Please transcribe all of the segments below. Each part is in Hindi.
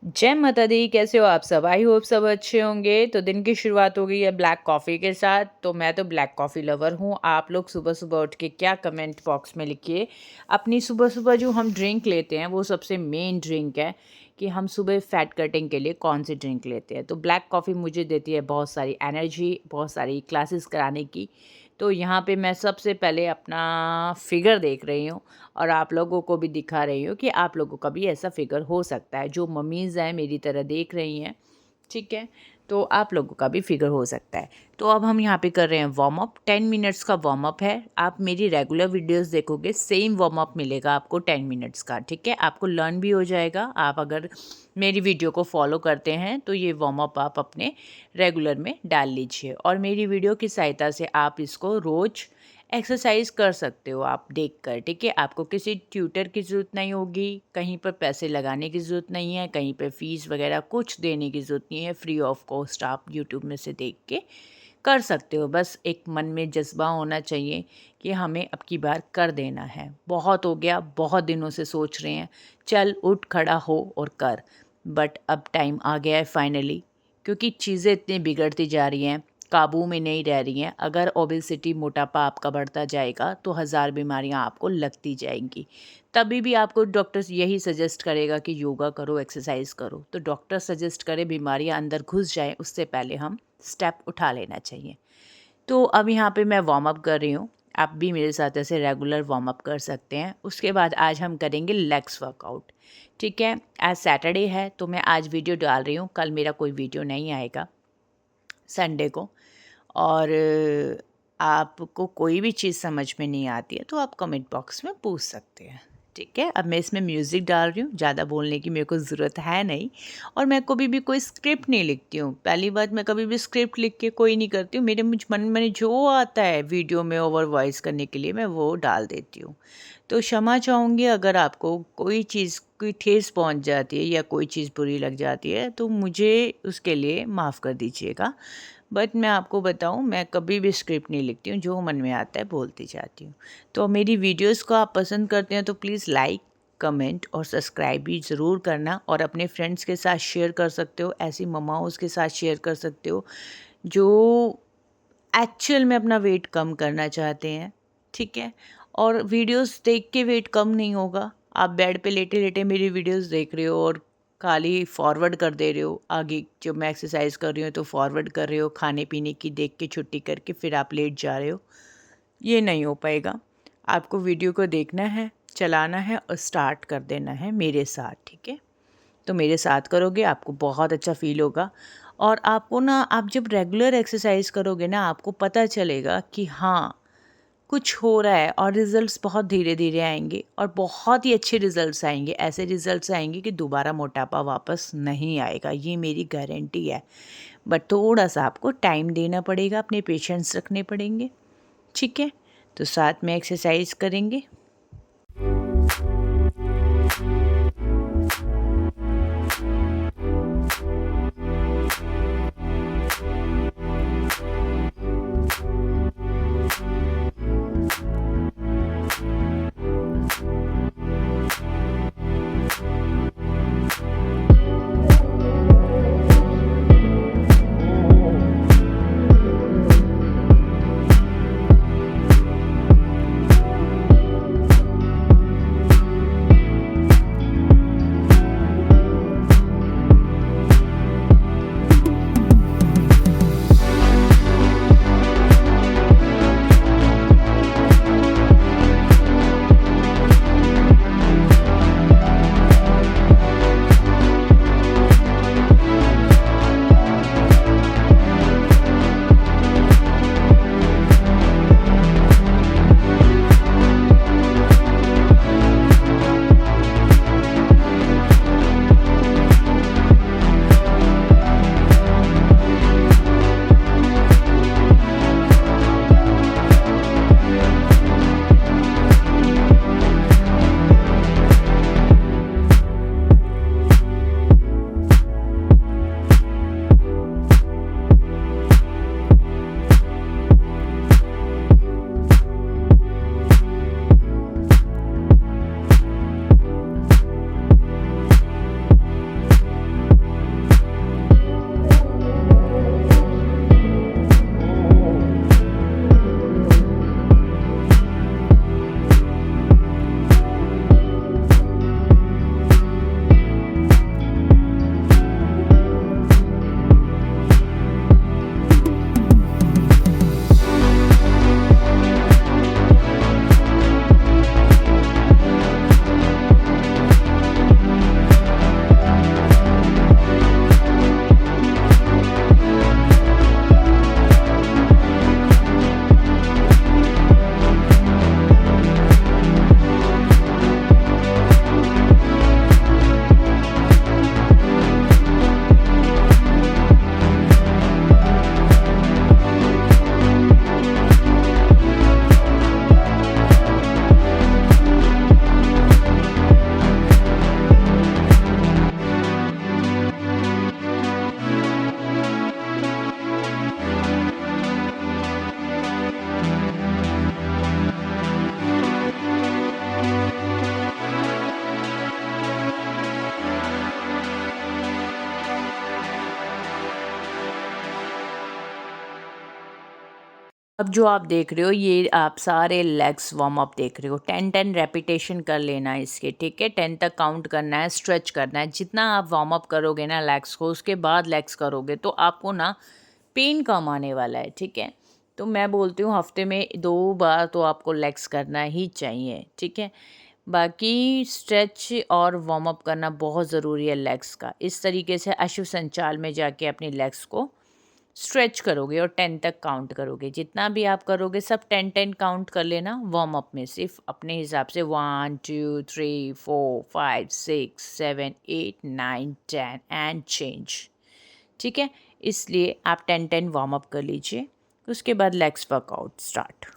जय माता दी, कैसे हो आप सब? आई होप सब अच्छे होंगे। तो दिन की शुरुआत हो गई है ब्लैक कॉफ़ी के साथ। तो मैं तो ब्लैक कॉफ़ी लवर हूँ। आप लोग सुबह-सुबह उठ के क्या कमेंट बॉक्स में लिखिए। अपनी सुबह-सुबह जो हम ड्रिंक लेते हैं वो सबसे मेन ड्रिंक है कि हम सुबह फैट कटिंग के लिए कौन-सी ड्रिंक लेते हैं। तो ब्लैक कॉफ़ी मुझे देती है बहुत सारी एनर्जी, बहुत सारी क्लासेस कराने की। तो यहाँ पे मैं सबसे पहले अपना फिगर देख रही हूँ और आप लोगों को भी दिखा रही हूँ कि आप लोगों का भी ऐसा फिगर हो सकता है। जो मम्मीज़ हैं मेरी तरह देख रही हैं, ठीक है? तो आप लोगों का भी फिगर हो सकता है। तो अब हम यहाँ पे कर रहे हैं वार्म अप। 10 मिनट्स का वार्म अप है। आप मेरी रेगुलर वीडियोस देखोगे सेम वार्म अप मिलेगा आपको 10 मिनट्स का, ठीक है? आपको लर्न भी हो जाएगा। आप अगर मेरी वीडियो को फॉलो करते हैं तो ये वार्म अप आप अपने रेगुलर में डाल लीजिए और मेरी वीडियो की सहायता से आप इसको रोज़ एक्सरसाइज कर सकते हो आप देखकर, ठीक है? आपको किसी ट्यूटर की ज़रूरत नहीं होगी, कहीं पर पैसे लगाने की ज़रूरत नहीं है, कहीं पे फ़ीस वगैरह कुछ देने की ज़रूरत नहीं है। फ्री ऑफ कॉस्ट आप यूट्यूब में से देख के कर सकते हो। बस एक मन में जज़्बा होना चाहिए कि हमें अब की बार कर देना है। बहुत हो गया, बहुत दिनों से सोच रहे हैं, चल उठ खड़ा हो और कर। बट अब टाइम आ गया है फाइनली, क्योंकि चीज़ें इतनी बिगड़ती जा रही हैं, काबू में नहीं रह रही हैं। अगर ओबेसिटी मोटापा आपका बढ़ता जाएगा तो हज़ार बीमारियां आपको लगती जाएंगी। तभी भी आपको डॉक्टर यही सजेस्ट करेगा कि योगा करो, एक्सरसाइज करो। तो डॉक्टर सजेस्ट करे, बीमारियां अंदर घुस जाएं उससे पहले हम स्टेप उठा लेना चाहिए। तो अब यहाँ पे मैं वार्म अप कर रही हूँ। आप भी मेरे साथ ऐसे रेगुलर वार्म अप कर सकते हैं। उसके बाद आज हम करेंगे लेग्स वर्कआउट, ठीक है? आज सैटरडे है तो मैं आज वीडियो डाल रही हूँ, कल मेरा कोई वीडियो नहीं आएगा संडे को। और आपको कोई भी चीज़ समझ में नहीं आती है तो आप कमेंट बॉक्स में पूछ सकते हैं, ठीक है? अब मैं इसमें म्यूज़िक डाल रही हूँ, ज़्यादा बोलने की मेरे को ज़रूरत है नहीं। और मैं कभी भी कोई स्क्रिप्ट नहीं लिखती हूँ। पहली बात, मैं कभी भी स्क्रिप्ट लिख के कोई नहीं करती हूँ। मेरे मुझ मन में जो आता है वीडियो में ओवर वॉइस करने के लिए मैं वो डाल देती हूँ। तो क्षमा चाहूँगी अगर आपको कोई चीज़ की ठेस पहुँच जाती है या कोई चीज़ बुरी लग जाती है तो मुझे उसके लिए माफ़ कर दीजिएगा। बट मैं आपको बताऊँ, मैं कभी भी स्क्रिप्ट नहीं लिखती हूँ, जो मन में आता है बोलती जाती हूँ। तो मेरी वीडियोस को आप पसंद करते हैं तो प्लीज़ लाइक, कमेंट और सब्सक्राइब भी ज़रूर करना और अपने फ्रेंड्स के साथ शेयर कर सकते हो, ऐसी ममाओं के साथ शेयर कर सकते हो जो एक्चुअल में अपना वेट कम करना चाहते हैं, ठीक है? और वीडियोस देख के वेट कम नहीं होगा। आप बेड पे लेटे-लेटे मेरी वीडियोस देख रहे हो और खाली फॉरवर्ड कर दे रहे हो, आगे जो मैं एक्सरसाइज कर रही हूँ तो फॉरवर्ड कर रहे हो, खाने-पीने की देख के छुट्टी करके फिर आप लेट जा रहे हो। ये नहीं हो पाएगा। आपको वीडियो को देखना है, चलाना है और स्टार्ट कर देना है मेरे साथ, ठीक है? तो मेरे साथ करोगे आपको बहुत अच्छा फ़ील होगा। और आपको ना, आप जब रेगुलर एक्सरसाइज करोगे ना, आपको पता चलेगा कि हाँ, कुछ हो रहा है और रिज़ल्ट्स बहुत धीरे-धीरे आएँगे और बहुत ही अच्छे रिज़ल्ट्स आएँगे। ऐसे रिज़ल्ट्स आएँगे कि दोबारा मोटापा वापस नहीं आएगा, ये मेरी गारंटी है। बट थोड़ा-सा आपको टाइम देना पड़ेगा, अपने पेशेंस रखने पड़ेंगे, ठीक है? तो साथ में एक्सरसाइज करेंगे। अब जो आप देख रहे हो ये आप सारे लेग्स वार्म अप देख रहे हो, 10-10 रेपिटेशन कर लेना है इसके, ठीक है। 10 तक काउंट करना है, स्ट्रेच करना है। जितना आप वार्म अप करोगे ना लेग्स को, उसके बाद लेग्स करोगे तो आपको ना पेन कम आने वाला है, ठीक है। तो मैं बोलती हूँ हफ्ते में 2 बार तो आपको लेग्स करना ही चाहिए, ठीक है। बाकी स्ट्रेच और वार्म अप करना बहुत ज़रूरी है लेग्स का। इस तरीके से अश्व संचाल में जाके अपनी लेग्स को स्ट्रेच करोगे और 10 तक काउंट करोगे। जितना भी आप करोगे सब 10-10 काउंट कर लेना वार्म अप में, सिर्फ अपने हिसाब से 1 2 3 4 5 6 7 8 9 10 एंड चेंज, ठीक है। इसलिए आप 10-10 वार्म अप कर लीजिए, उसके बाद legs workout start.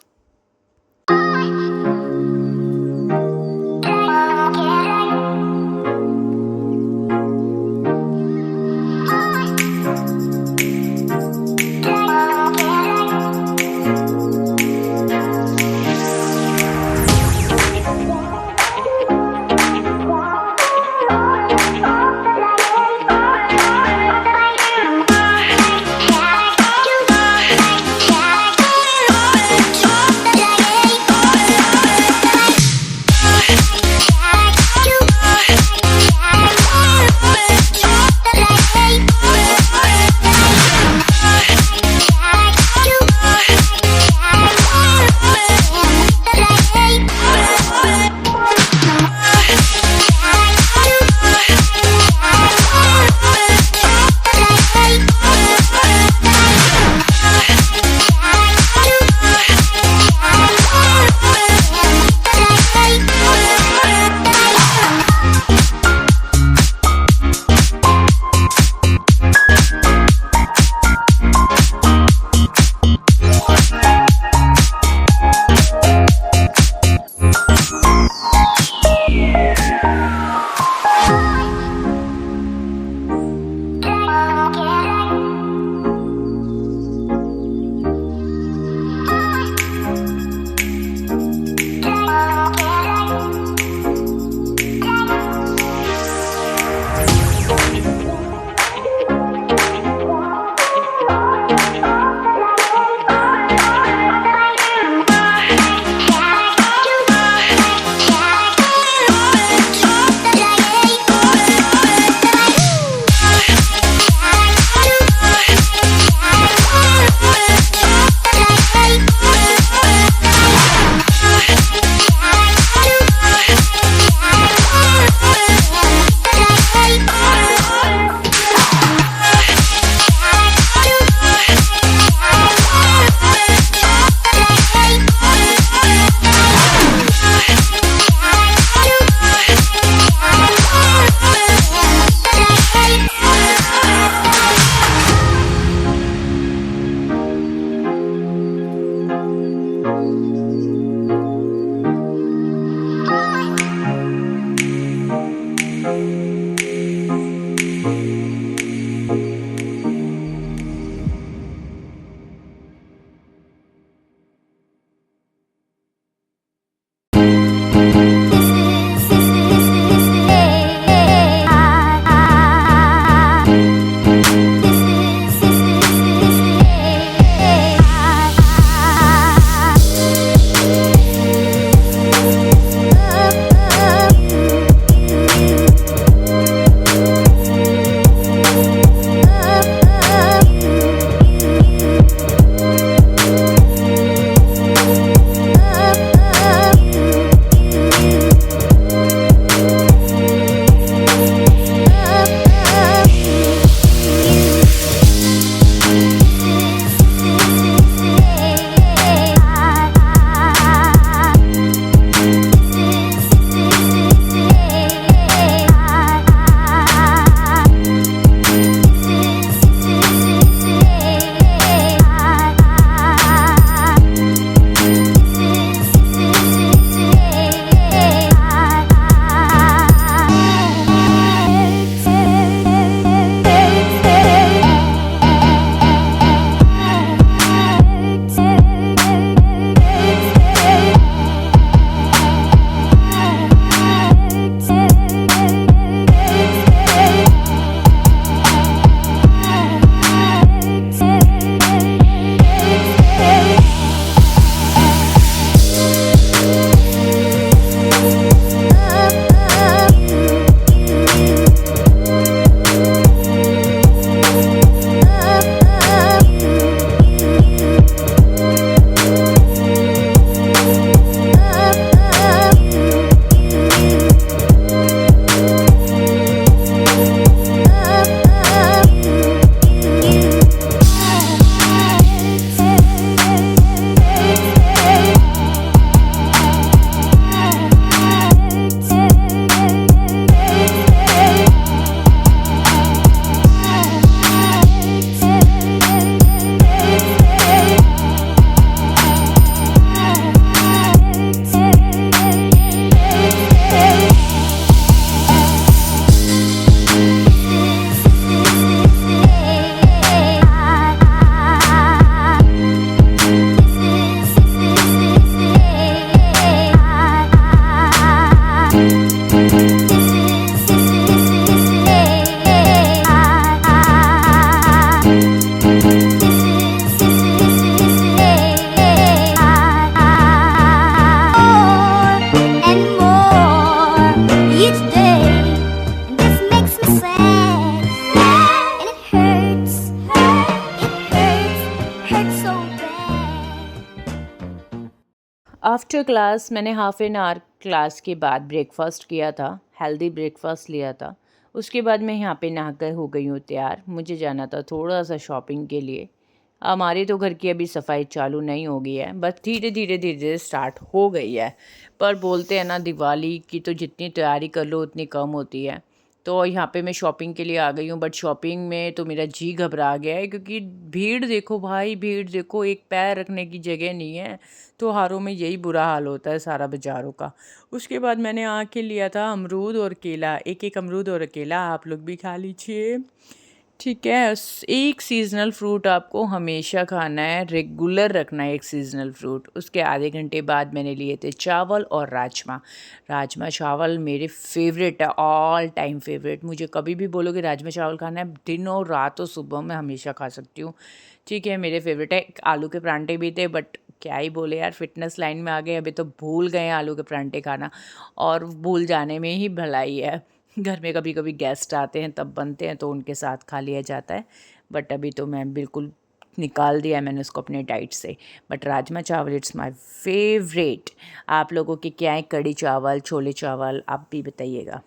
After class मैंने हाफ़ एन आवर क्लास के बाद ब्रेकफ़ास्ट किया था, हेल्दी ब्रेकफ़ास्ट लिया था। उसके बाद मैं यहाँ पे नहाकर हो गई हूँ तैयार। मुझे जाना था थोड़ा-सा शॉपिंग के लिए। हमारे तो घर की अभी सफाई चालू नहीं हो गई है, बस धीरे-धीरे स्टार्ट हो गई है। पर बोलते हैं ना, दिवाली की तो जितनी तैयारी कर लो उतनी कम होती है। तो यहाँ पे मैं शॉपिंग के लिए आ गई हूँ, बट शॉपिंग में तो मेरा जी घबरा गया है, क्योंकि भीड़ देखो भाई, भीड़ देखो, एक पैर रखने की जगह नहीं है। त्योहारों में यही बुरा हाल होता है सारा बाज़ारों का। उसके बाद मैंने आके लिया था अमरूद और केला, एक-एक अमरूद और केला आप लोग भी खा लीजिए। ठीक है, एक सीज़नल फ्रूट आपको हमेशा खाना है, रेगुलर रखना है एक सीज़नल फ्रूट। उसके आधे घंटे बाद मैंने लिए थे चावल और राजमा। राजमा चावल मेरे फेवरेट है, ऑल टाइम फेवरेट। मुझे कभी भी बोलोगे राजमा चावल खाना है, दिन और रात और सुबह मैं हमेशा खा सकती हूँ। ठीक है, मेरे फेवरेट है। आलू के परांठे भी थे, बट क्या ही बोले यार, फिटनेस लाइन में आ गए अभी तो भूल गए आलू के परांठे खाना, और भूल जाने में ही भलाई है। घर में कभी कभी गेस्ट आते हैं तब बनते हैं तो उनके साथ खा लिया जाता है, बट अभी तो मैं बिल्कुल निकाल दिया है मैंने उसको अपने डाइट से। बट राजमा चावल इट्स माय फेवरेट। आप लोगों के क्या है, कड़ी चावल, छोले चावल, आप भी बताइएगा।